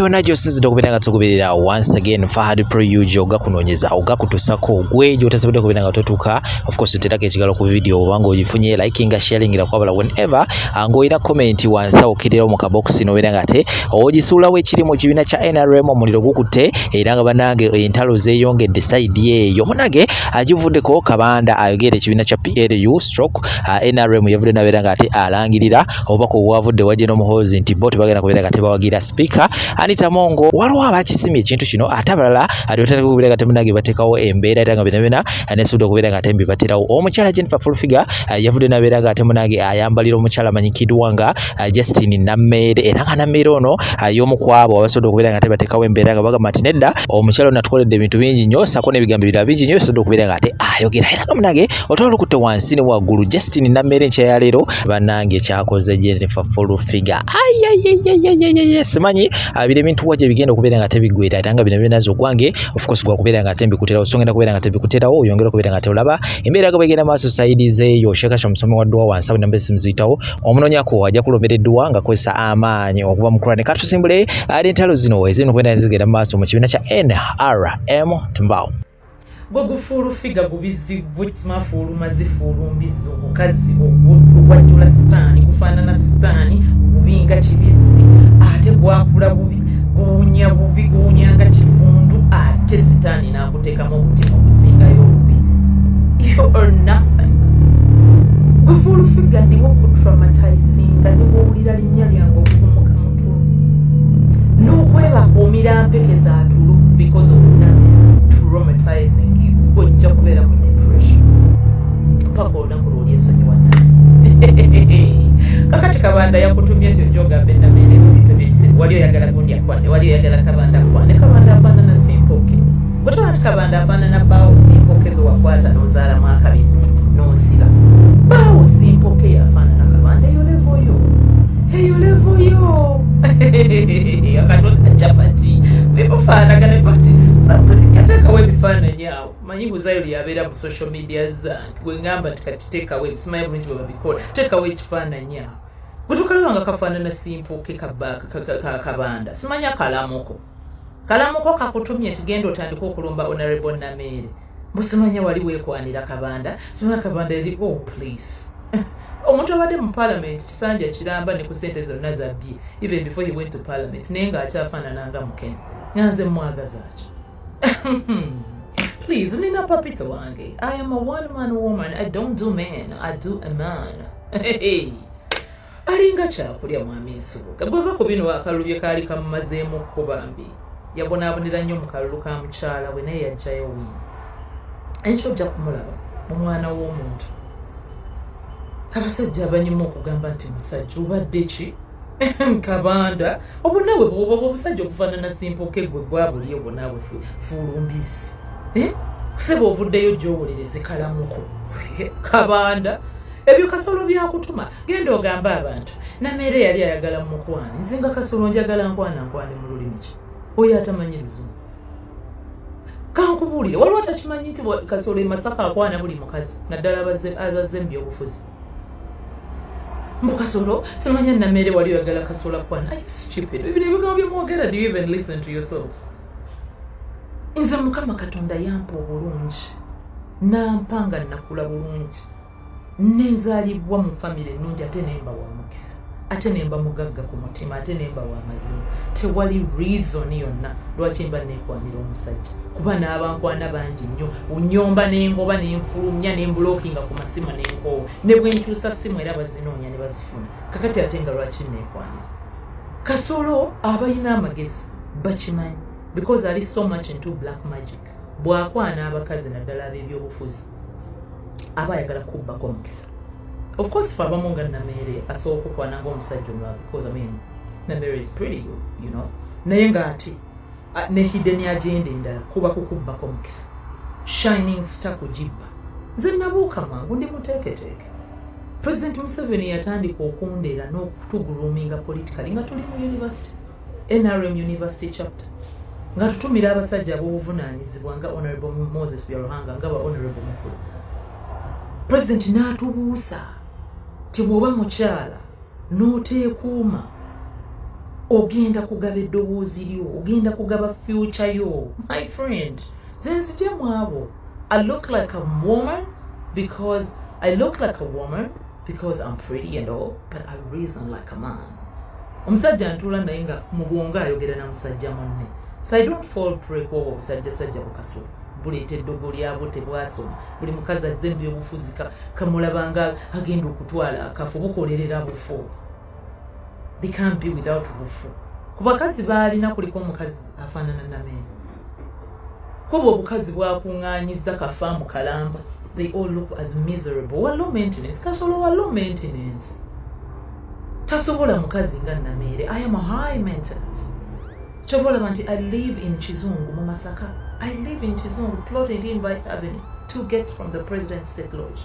yona gy'osinzidde okubeera nga tugoberera once again Fahad Pro UG ogakunoonyeza ogakutusako gwe gy'otasibudde okubeera nga totuuka of course terako ekigalo ku video obanga ogifunye likinga sharingira kwabala whenever ng'oyina comment wansi okirirawo mu kabox n'obeera nga ate ogisuulawo ekiri mu kibiina kya NRM omuliro gukutte era nga banange entalo zeeyongedde side eyo munange agivuddeko Kabanda ayogera ekibiina kya PLU stroke NRM yavudde nabeera nga ate alangirira obubaka obwavudde wajje n'omuhoozi nti bo tebagenda kubeera nga tebawagira speaker Anita Mongo waliwo abakisimye ekintu kino ate abalala alyotera kubeera nga temunange bateekawo embeera era nga bina nesudde okubeera nga tembi baterawo omukyala Jennifer Fulfiga yavudde nabeera nga temunange ayambalira omukyala amanyikiddwa nga Justin Nammere era nga Nammere ono y'omu kwabo abasudde okubeera nga tebateekawo embeera nga bagamba nti nedda omukyala ono atukoledde ebintu bingi nnyo sako n'ebigambo ebirala bingi nnyo sudde okubeera nga ate ayogera era nga munange otwala okutte wansi ne waggulu Justin Nammere nkya ya leero bannange kyakoze Jennifer Fulfiga simanyi abire bintu waje bigenda okubeera nga tebigwera era nga binazo gwange of course gwa kubeera nga tembikuterawo songenda kubeera nga tebikuterawo oyongera kubeera nga teolaba embeera nga begenda maaso side zeeyo shekasha omusomi wa ddwa wansi awo nambe simuziyitawo omunoonyako ajja kulomereddwa nga kozesa amaanyi okuva mu kulwane katusimbule ali entalo zino ezino kubeera zigenda maaso mu kibiina kya NRM Timbawo Fulfiga gubizibwe kimafuulu mazifuulu mbizi obukazi obwajjula sitaani gufaanana sitaani gubinga kibizi ate gwakula bubi guwunya bubi guwunyanga kivundu ate sitaani n'akuteekamu obutima obusingayo obubi you are nothing Fulfiga ndiwo kutraumatizinga niwowulira linnya lyange okugumuka mutulu n'okwebaka omirampeke zaatulu because of traumatizing you ojja kubeera mu depression paka olunaku lwoli esonyiwa nani kakati Kabanda yakutumye nti ojja ogambe Nammere ebintu ebisiru wali oyagala gundi akwane wali oyagala Kabanda akwane Kabanda afaanana Simpoke bwetwala ti Kabanda afaanana bbaawo Simpoke gwe wakwata n'ozaalamu akabisi n'osiba bbaawo Simpoke yafaanana Kabanda eyo levo yo akatono ka chapati bemufaanagana fati kateekawo ebifaananyi awo manyi buzayo lyabeera mu social media zange gwe ngamba nti kati teekawo ebisimanyi bulungi bwe babikola teekawo ekifaananyi awo bwe tukalaba nga kafaanana Simpoke Kabanda simanyi kalamuko kakutumye nti genda otandika okulumba Honorable Nammere busimanya wali weekwanira Kabanda simanya Kabanda eri oh please omuntu abadde mu parliament kisanja kiramba ne ku ssente zonna zabbye even before he went to parliament naye nga akyafaanananga mukene nganze mwagaza ki please nina papito wange I am a one man woman I don't do man I do a man alinga kyakulya mwami Nsubuga bweva ku bino akalulu kaali kamumazeemu kkubambi yabonaabonera nnyo mu kalulu ka mukyala we naye yajjayo wino enkyo ojja kumulaba mu mwana w'omuntu abasajja abanyuma okugamba nti musajja obadde ki Kabanda obunawe obusajja okufaanana Simpoke gwe gwabuli obunawe fulumbizi kuseba ovuddeyo gy'owulereze kalamuko Kabanda ebyo Kasolo byakutuma genda ogambe abantu Nammere yali ayagala mukwano nzinga Kasolo njagala nkwane mu lulimi ki oyo atamanyi Luzungu kankubuulire waliwo atakimanyi nti Kasolo Masaka akwana buli mukazi naddala abazze mu byobufuzi Kasolo simanya Nammere wali oyagala Kasolo akwana are you stupid ebyo ebigambo byemwogera do you even listen to yourself nze Mukama Katonda yampa obulungi nampanga nakula bulungi nenzaalibwa mu famire ennungi ate nemba wa mukisa ate nemba mugagga ku mutima ate nemba wa mazima tewali reason yonna lwaki mba nekwanira omusajja kuba n'abankwana bangi nnyo unyomba n'engoba n'enfulumya n'embulookinga ku masimu n'enkoowa ne bwe nkyusa simu era bazinoonya ne bazifuna kakati ate nga lwaki nekwanira Kasolo abalina amagezi bakimanyi because ali so much into black magic bwakwana abakazi naddala ab'ebyobufuzi aba ayagala kubbako omukisa of course fe abamu nga Nammere asobola okukwana ng'omusajja omulala because I mean Nammere is pretty you know naye nga ati ne hidden agenda endala kuba kukubbako omukisa shining star kugibba nze nabuuka mangu ndi muteeketeeke President Museveni yatandika okundera n'okutuguluminga politically nga tuli mu university NRM University chapter nga tutumira abasajja ab'obuvunaanyizibwa nga Honorable Moses Byaruhanga nga ba Honorable Mukulu President n'atubuusa ti bw'oba mukyala n'oteekuuma ogenda kugaba eddoboozi lyo ogenda kugaba future yo my friend zenzije mwabo I look like a woman because I'm pretty and all but I reason like a man omusajja ntula naye nga mugonga ayogera na musajja munne so I don't fall prey kwa obusajja bukasula buleeta eddogo lyabwo tebwasoma buli mukazi azze mu byobufuzi kamulabanga agenda okutwala akafu bukolerera bufu they can't be without bufu ku bakazi baalina kuliko omukazi afaanana Namere kuba obukazi bwakuŋŋaanyiza kafaamu kalamba they all look as miserable wa low maintenance kasolo wa low maintenance tasobola mukazi nga Namere I am a high maintenance chovola nti I live in Kizungu mu Masaka I live in Kizungu plotted in Invite Avenue 2 gates from the President's State Lodge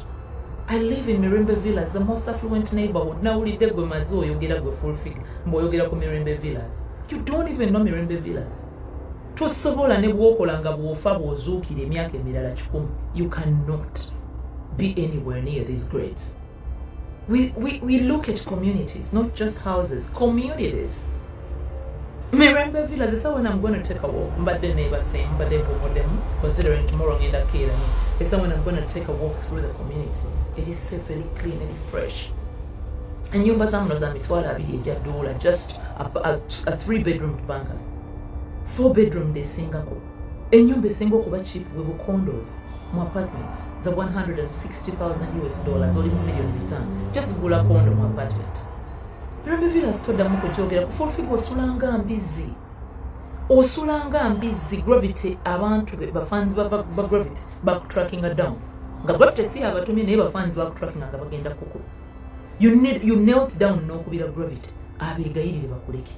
I live in Mirembe Villas the most affluent neighborhood nawulidde gwe maze oyogera gwe full figure mboyogera ku Mirembe Villas you don't even know Mirembe Villas tosobola ne bwokola nga bwofa bwozuukira emyaka emirala 10 you cannot be anywhere near these grades we look at communities not just houses communities Mirembe Villas is when I'm going to take a walk but the neighbor saying but they promote them considering tomorrow in the kid it's when I'm going to take a walk through the community it is safe very clean and fresh and nyumba zamuno za mitwala abiri ejja dola just a 3-bedroom banga 4-bedroom de Singapore enyumba esinga okuba cheap we condos mu apartments za $160,000 oli mu $1,500,000 just gula condo mu apartment Mirembe Villas toddamu kukyogera ku full figure osulanga mbizi gravity abantu bafanzi ba gravity bakutrackinga down nga gravity si abatumye naye bafanzi bakutrackinga nga bagenda kuku you knelt down n'okubira gravity abeegayirire bakuleke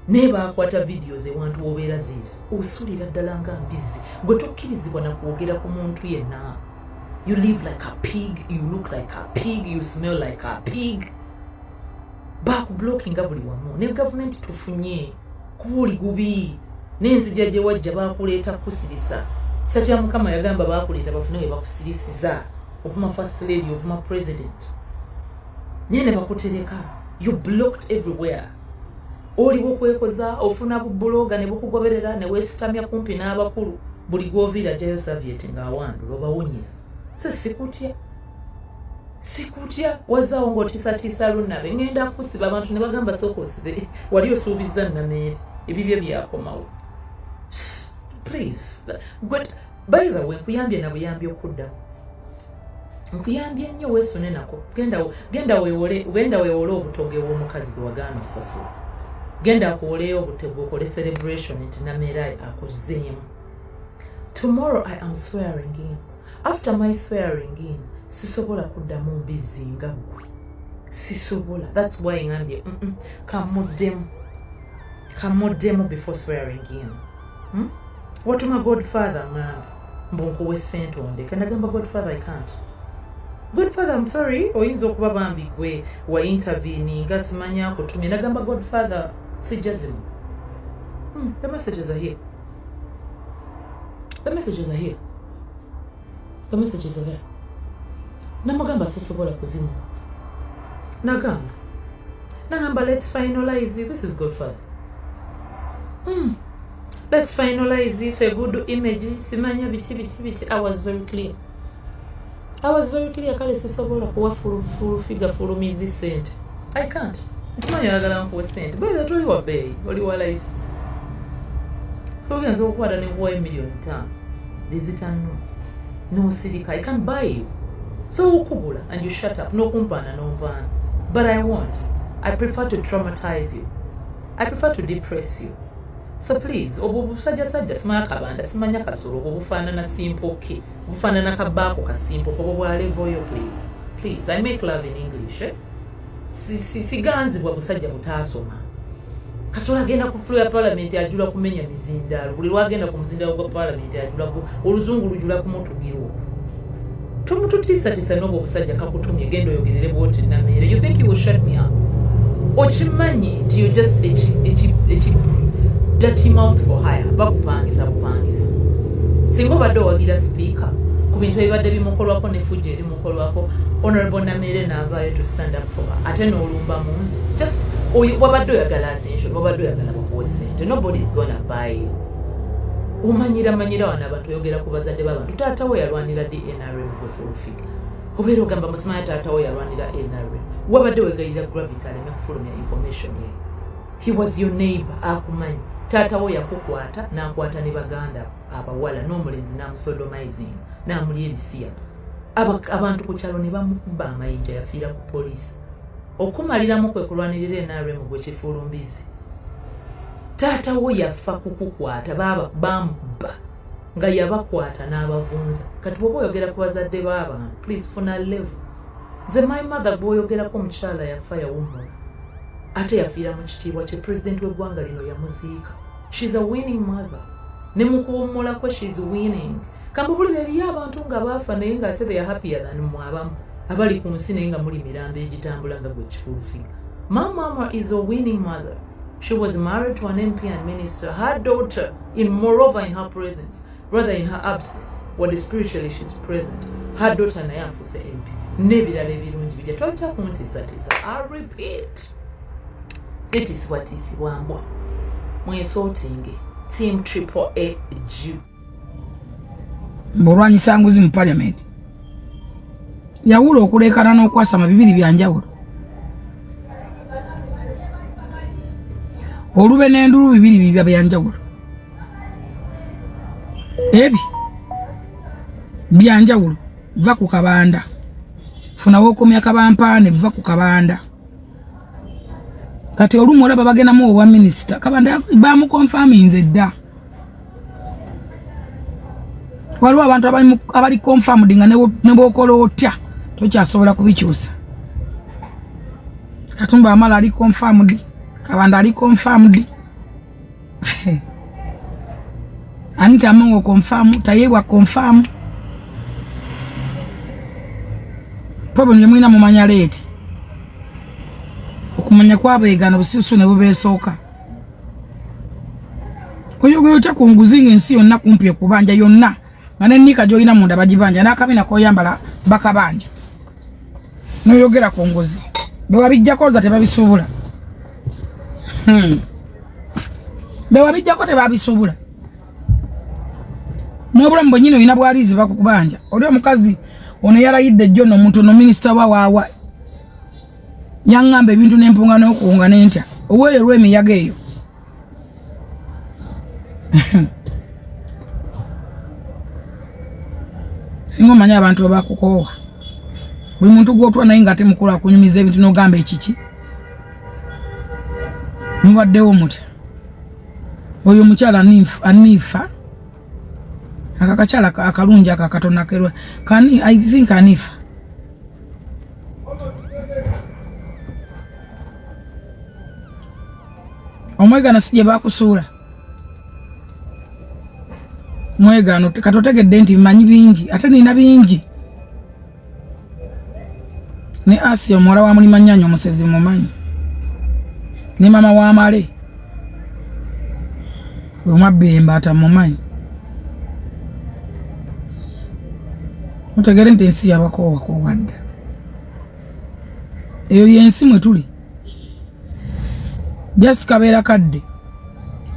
naye bakwata videos ewantu wobeera ziizo osulira ddala nga mbizi gwe tokkirizibwa na kwogera ku muntu yenna you live like a pig you look like a pig you smell like a pig bakublockinga buli wamu ne gavumenti tufunye kubuli gubi n'enzija gye wajja bakuleeta kusirisa kisa kya mukama yagamba bakuleeta bafune we bakusirisiza ovuma first lady ovuma president naye ne bakutereka you blocked everywhere oliwo kwekoza ofuna bubuloga ne bukugoberera ne weesitamya kumpi n'abakulu buli gw'oviira gyayo Soviet ng'awandula obawonyera so sikutya wazaawo ng'otiisatiisa lunnabe ngenda kusiba abantu ne bagamba sooka osibe wali osuubiza Namere ebibyo byakomawo please by the way nkuyambye na buyambi okuddamu nkuyambye nnyo weesune nako genda weewole obutoge bw'omukazi gwe wagaana osasula genda akuwoleyo obutego okole celebration nti Namere akuzzeemu tomorrow I am swearing in after my swearing in sisobola kuddamu mbizi nga gwe sisobola that's why ngambye kamuddemu before swearing in watuma Godfather ngambe mbunkuwe ssente ondeke nagamba Godfather I can't Godfather I'm sorry oyinza okuba bambi gwe wa intervene nga simanya akutumye nagamba Godfather sijazimu the messages are here the messages are there namagamba sisobola kuzimu nagamba let's finalize this is Godfather let's finalize if a good image simanya bichi I was very clear kale sisobola kuwa full figure fulumizi sente I can't ntimanya yagala nkuwe sente bwe tuli wa bay oli wa lice ogenza okukwata ne kuwa $1,500,000 dizitano no sirika I can't buy you so ukubula and you shut up no kumpana but I prefer to traumatize you I prefer to depress you so please obusajja simanya kabanda simanya kasolo obufaanana simpoke obufaanana kabaako kasimpoke obwa level yo please I make love in English siganzibwa busajja butaasoma kasola agenda ku floor ya parliament ajula kumenya mizindaalo buli lwagenda ku muzindaalo gwa parliament ajula oluzungu lujula ku motugiro tomututiisa n'obwo obusajja kakutumye genda oyogerere bwoti Namere you think you will shut me up okimanyi nti you just a dirty mouth for hire bakupangisa singa obadde owagira speaker ku bintu ebibadde bimukolwako ne fujja eri mukolwako honorable Namere n'avaayo to stand up for her ate n'olumba munzi just wabadde oyagala attention commercial obadde oyagala bakuwa ssente. Nobody is gonna buy you. Umanyira wana abantu yogera ku bazadde b'abantu. Taata we yalwanira NRM gwe fulufika. Obeera ogamba musimanya taata we yalwanira NRM. Wabadde wegayirira Gravity aleme kufulumya information ye. He was your neighbor akumanyi. Taata we yakukwata n'akwata ne baganda abawala n'omulenzi n'amusodomizing n'amuli ebisiya. Abantu ku kyalo ne bamukuba amayinja yafiira ku poliisi. Okumaliramu kwe kulwanirira NRM gwe kifulumbizi. Taata we yafa kukukwata bamubba nga yabakwata n'abavunza. Kati bw'oba oyogera ku bazadde b'abantu, please funa level. Nze my mother bw'oyogerako omukyala yafa yawummula. Ate yafiira mu kitiibwa kye pulezidenti w'eggwanga lino yamuziika. She's a winning mother. Ne mu kuwummulako she's winning. Kambubulira eriyo abantu nga baafa naye ng'ate they are happier than mu abamu abali ku nsi naye nga muli mirambo egitambula nga gwe kifulufika. My mama is a winning mother. She was married to an MP and minister. Her daughter, moreover in her presence, rather in her absence, whether spiritually she's present, her daughter naye afuuse MP. N'ebirala ebirungi bijja twalita kuntiisatiisa. I repeat. Sitisibwatiisibwa mbwa. Mwesotinge. Team Triple A Jew. Mbulwanyisa nguzi mu parliament. Yawula okulekana n'okwasama bibiri byanjawulo. Olube n'endulu bibiri byanjawulo. Ebi byanjawulo va ku kabanda. Funa wokomya kabampaane biva ku kabanda. Kati olumu olaba bagenamu obwa minisita kabanda bamu confirming edda. Waliwo abantu abali confirmed nga ne bwokola otya tokyasobola kubikyusa. Katumba Amala ali confirmed, Kabanda ali confirmed. Anita Amongo confirm, Tayewa confirm. Problem yemwina mumanya leti. Okumanya kwabegana busisu ne bubeesooka. Oyogera otya ku nguzinga ensi yonna kumpi okubanja yonna. Mane nika joina munda bagibanja nakabina koyambala bakabanja. Noyogera ku nguzi. Bewa bijjako za tebabisubula. Bewa bijjako tebabisubula. Nobula mbonyino ina bwalizi bakukubanja. Oli omukazi ono yarayidde John omuntu no minister wawa. Yangambe ebintu n'empunga n'okuwunga n'entya. Oweyo lw'emiyaga eyo. Singo manya abantu abakukowa. Buli muntu gwotwa naye nga temukula akunyumiza ebintu n'ogamba ekiki. Mubaddewo muti. Oyo mukyala anifa. Akakakyala akalungi akakatona kerwa. I think anifa. Omwegana sije bakusuula. Mwegano katotegedde nti bimanyi bingi ate nina bingi. Ne Asi omuwala wa Mulima Nnyanyo omusezi mumanyi. Ne mama wa Male. Omwabbi Embata mumanyi. Mutegere nti ensi yabakowa ko wadda. Eyo yensi mwe tuli. Just kabeera kadde.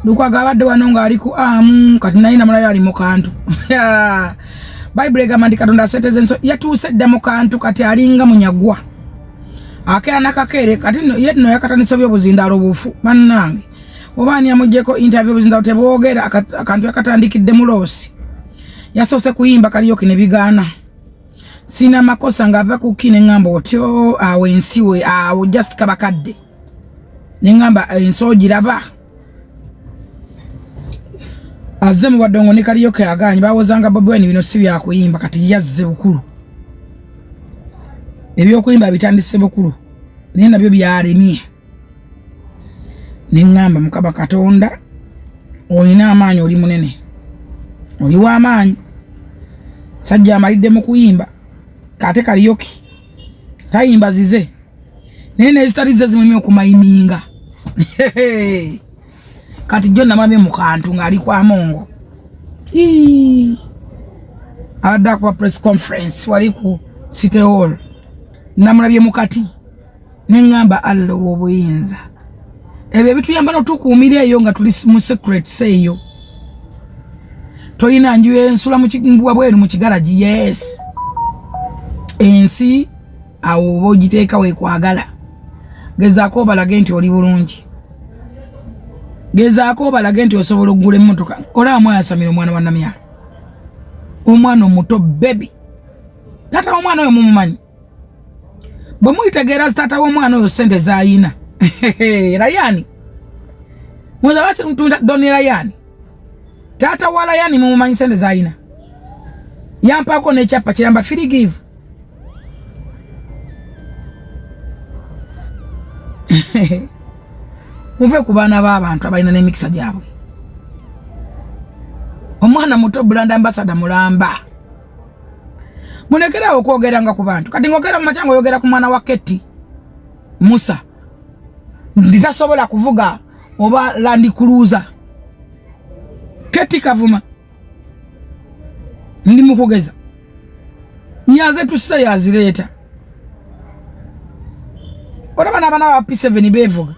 Lukwaga abadde wano nga ali ku kati naye namulayo ali mu kantu. Bible egamba nti Katonda citizen yatuuse dda mu kantu kati alinga munyagwa. Akera nakakere kati ye no yakatanisa by'obuzindaalo bufu bannange. Obaani amujjeko interview obuzindaalo teboogera akantu yakatandikidde mu loosi. Yasoose kuyimba kaliyoki ne bigaana. Sina makosa ngava ku kine ngambo otyo awo ensiwe awo just kabakadde. Nengamba enso giraba. Azemu wadongo ne kaliyoke aganyi bawozanga Bobi Wine bino si bya kuyimba kati yazze bukulu. Ebyo kuyimba bitandise bukulu. Naye nabyo byaremye. Nengamba Mukama Katonda olina amaanyi oli munene. Oli wa amaanyi. Sajja amalidde mu kuyimba. Kate kaliyoke. Tayimba zize. Nene zitalize zimwe okumayiminga. Kati John amame mu kantu ngali kwa Mongo. Abadde ku press conference wali ku City Hall. Namulabye mukati. Nengamba allo obuyinza. ebyo bituyamba n'otukuumira eyo nga tuli mu secret seeyo toyina nju ensula mu bweru mu kigalaji yes ensi awo oba ogiteeka weekwagala gezaako obalage nti oli bulungi gezaako obalage nti osobola okugula emmotoka olaba mwayasamira omwana wa namyalo omwana omuto bebi taata w'omwana oyo mumumanyi bwe mulitegeera taata w'omwana oyo ssente z'ayina Rayani mwoza lwaki mutunda Doni Rayani taata wa Rayani mumumanyi ssente z'ayina yampaako n'ekyapa kiramba free give muve ku baana b'abantu abalina n'emikisa gyabwe omwana muto brand ambassador mulamba mulekerawo okwogeranga ku bantu kati ng'ogera mu makya ng'oyogera ku mwana wa Keti Musa nditasobola kuvuga oba Land Cruiser Keti Kavuma ndi mukugeza yaze tussa yazireeta olaba n'abaana ba P7 beevuga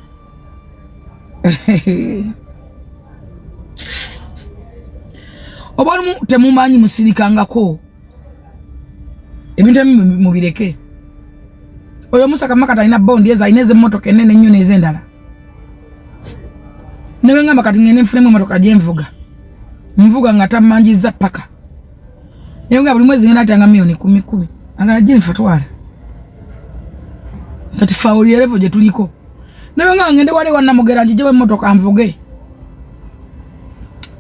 oba olumu temumanyi musirikangako ebintu ebimu mubireke oyo Musa Kamakata alina bondi eza alina ez'emmotoka ennene ennyo n'ez'endala newe ngamba kati ngende nfunemu emmotoka gye nvuga nga tamanjiza paka newe nga buli mwezi ngenda atanga milioni 10 anga Jennifer twala kati fauli elevo gye tuliko newe nga ngende wale wanamugera njije emmotoka nvuge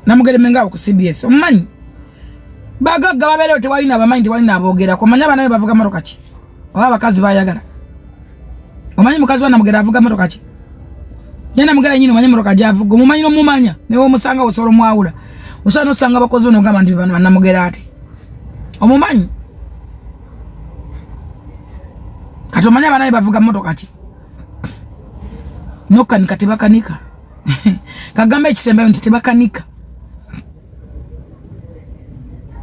namugere menga ku CBS omanyi bagagga babere tewalina abamanyi tewalina abogera ko manya banawe bavuga motoka ki oba bakazi bayagala omanyi mukazi wanamugera avuga motoka ki jana mugera nyine omanyi motoka javuga omumanyi no mumanya newe omusanga osoro mwawula osano osanga bakozi ono gamba ndi bano banamugera ate omumanyi kati omanya banawe bavuga motoka ki nokanika tebakanika kagamba ekisembayo nti tebakanika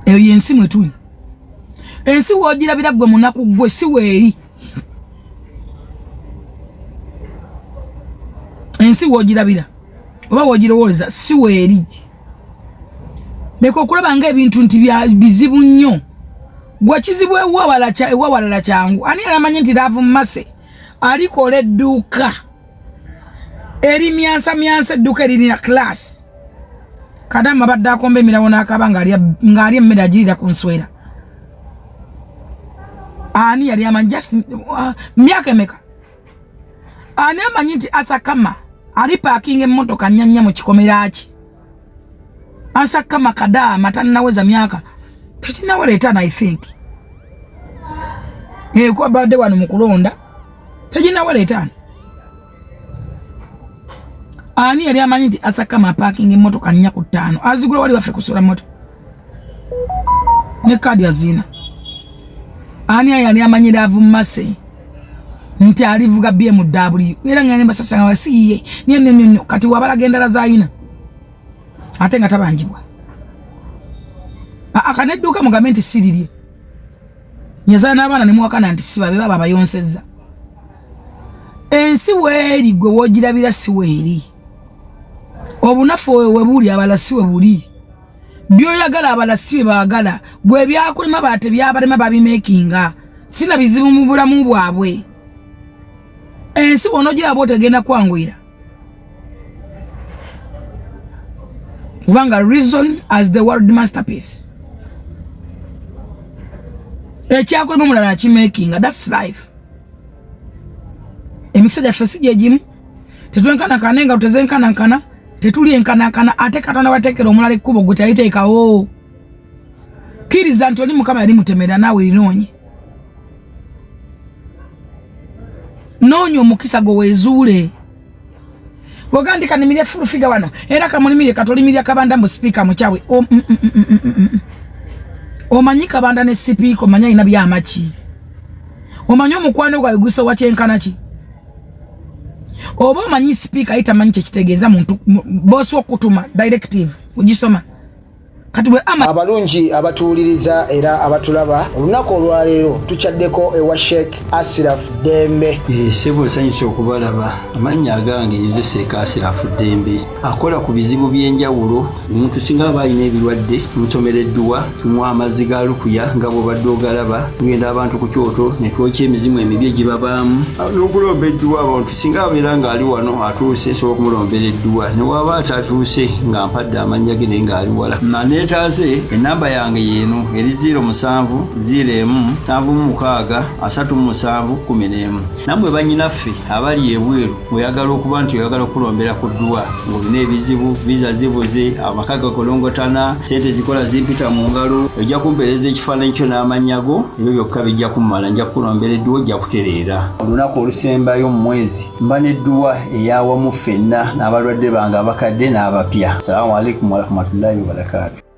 eyo yensi mwe tuli ensi wogirabira gwe munaku gwe si weeri ensi wogirabira oba wogirowooza si weeri leka okulaba ng'ebintu nti bizibu nnyo gwe kizibu ewawalala kyangu ani alamanyi nti Laavu Mmase alikola edduuka eri myansa edduuka erina class kadama badde akomba emirawo n'akaba ng'ali emmere agirira ku nswera ani yali amanyi just myaka emeka ani amanyi nti Asakama ali parking emmotoka nnyanya mu kikomera ki Asakama Kadama tannaweza myaka tekinawera 5 I think kwa badde wano mu kulonda tekinawera 5 ani yali amanyi nti Asakama parking emmotoka nnya ku 5 azigula wali waffe kusula moto ne kadi azina ani yali amanyi Laavu Mmase nti alivuga BMW era ngene basasa nga wasiye nyo kati wabalaga endala zaayina ate nga tabanjibwa akanedduka mu gavumenti siririe nyaza n'abaana ne muwakana nti sibabe baba bayonsezza ensi weeri gwe wogirabira si weeri obunafu we buli abalasi we buli byoyagala abalasi be baagala gwe byakulema bate byabalema babimekinga sina bizibu mu bulamu bwabwe ensi bonogira abo tegenda kwangwira kubanga reason as the world masterpiece ekyakulema mulala kimekinga that's life emikisa gyaffe si gye gimu tetwenkanankana nga tutezenkanankana tetuli enkanakana ate Katonda wateekera omulala ekkubo gwe tayiteekawo kkiriza nti oli Mukama yali mutemera naawe linoonye noonya omukisa gwe weezuule wogandika nimire fulu figa wano era kamulimire katolimirya Kabanda mu sipiika mukyawe omanyi Kabanda ne sipiika omanyi alina byamaki omanyi omukwano gwawe gusowa kyenkana ki oba omanyi sipiika ayita manyi kyekitegeeza muntu bosi okutuma directive ugisoma kati bwe abalungi abatuwuliriza era abatulaba olunaku olwaleero tukyaddeko ewa Sheikh Ashraf Dembe. Sebo nsanyusa okubalaba. Amannya agange nze Sheikh Ashraf Dembe akola ku bizibu by'enjawulo. Omuntu singa aba alina ebirwadde musomereddwa tumuwa amazzi ga lukuya nga bw'obadde ogalaba, tugenda abantu ku kyoto ne twokya emizimu emibi egibabaamu n'okulomba edduwa. Abantu singa abeera ng'ali wano atuuse sobola okumulombera edduwa, ne waba atatuuse nga mpadde amannya ge naye ng'ali wala. Neetaase ennamba yange yeeno eri 0701763711. Nammwe bannyinaffe abali ebweru oyagala okuba nti oyagala okulombera ku dduwa ng'olina ebizibu, viza zibuze, amaka gakolongotana, sente zikola zimpita mu ngalo, ojja kumpeereza ekifaananyi kyo n'amannya go, ebyo byokka bijja kummala. Nja kukulombera edduwa, ojja kutereera. Olunaku olusembayo mu mwezi mba n'edduwa ey'awamu ffenna n'abalwadde bange abakadde n'abapya. Salaamu alaikum warahmatullahi wabarakatuh.